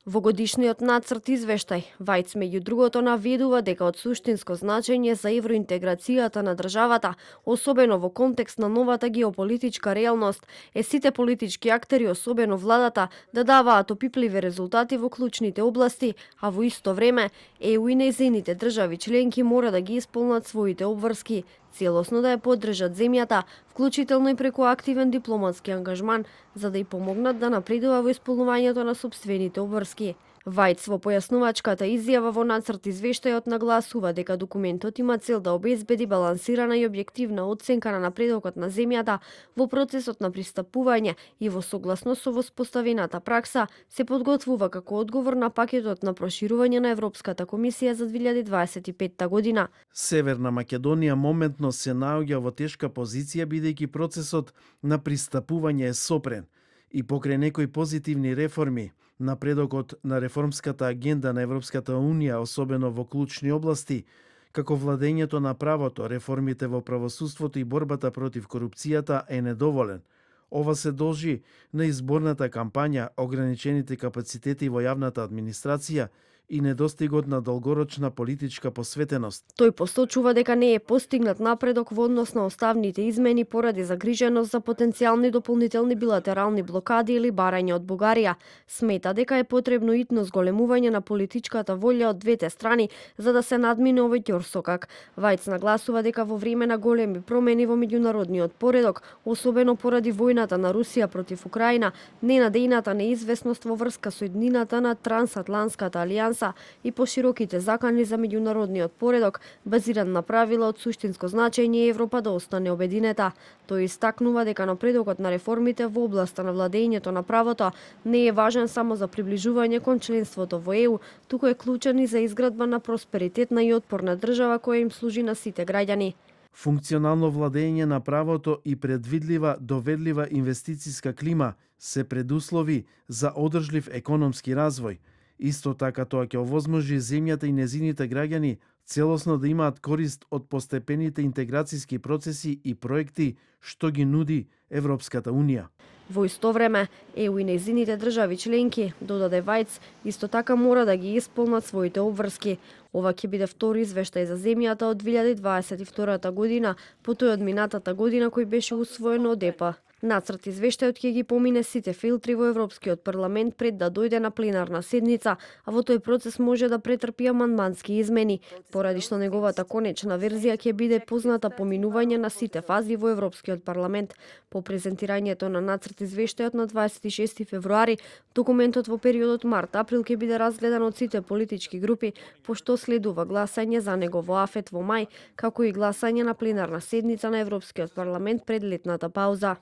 Во годишниот нацрт извештај, Вајц меѓу другото наведува дека од суштинско значење за евроинтеграцијата на државата, особено во контекст на новата геополитичка реалност, е сите политички актери, особено владата, да даваат опипливи резултати во клучните области, а во исто време ЕУ и нејзините држави членки мора да ги исполнат своите обврски, целосно да ја поддржат земјата, вклучително и преку активен дипломатски ангажман, за да ја помогнат да напредува во исполнувањето на сопствените обврски. Вајц во појаснувачката изјава во нацрт извештајот нагласува дека документот има цел да обезбеди балансирана и објективна оценка на напредокот на земјата во процесот на пристапување и во согласност со воспоставената пракса се подготвува како одговор на пакетот на проширување на Европската комисија за 2025 година. Северна Македонија моментно се наоѓа во тешка позиција бидејќи процесот на пристапување е сопрен и покрај некои позитивни реформи. Напредокот на реформската агенда на Европската Унија, особено во клучни области, како владењето на правото, реформите во правосудството и борбата против корупцијата е недоволен. Ова се должи на изборната кампања, ограничените капацитети во јавната администрација и недостигот на долгорочна политичка посветеност. Тој посочува дека не е постигнат напредок во однос на уставните измени поради загриженост за потенцијални дополнителни билатерални блокади или барање од Бугарија. Смета дека е потребно итно зголемување на политичката волја од двете страни за да се надмине овој ќорсокак. Вајц нагласува дека во време на големи промени во меѓународниот поредок, особено поради војната на Русија против Украина, ненадејната неизвестност во врска со иднината на трансатланската алијанса и пошироките закани за меѓународниот поредок, базиран на правила од суштинско значење Европа да остане обединета. Тој истакнува дека напредокот на реформите во областа на владењето на правото не е важен само за приближување кон членството во ЕУ, туку е клучен и за изградба на просперитетна и отпорна држава која им служи на сите граѓани. Функционално владење на правото и предвидлива, доведлива инвестициска клима се предуслови за одржлив економски развој. Исто така тоа ќе овозможи земјата и незините граѓани целосно да имаат корист од постепените интеграцијски процеси и проекти што ги нуди Европската Унија. Во исто време, ЕУ и нејзините држави членки, додаде Вајц, исто така мора да ги исполнат своите обврски. Ова ќе биде втори извештај за земјата од 2022 година, по тој од минатата година кој беше усвоен од ЕПА. Нацрт извештајот ќе ги помине сите филтри во Европскиот парламент пред да дојде на пленарна седница, а во тој процес може да претрпи амандмански измени, поради што неговата конечна верзија ќе биде позната по минување на сите фази во Европскиот парламент. По презентирањето на нацрт извештајот на 26 февруари, документот во периодот март-април ќе биде разгледан од сите политички групи, пошто следува гласање за него во АФЕТ во мај, како и гласање на пленарна седница на Европскиот парламент пред летната пауза.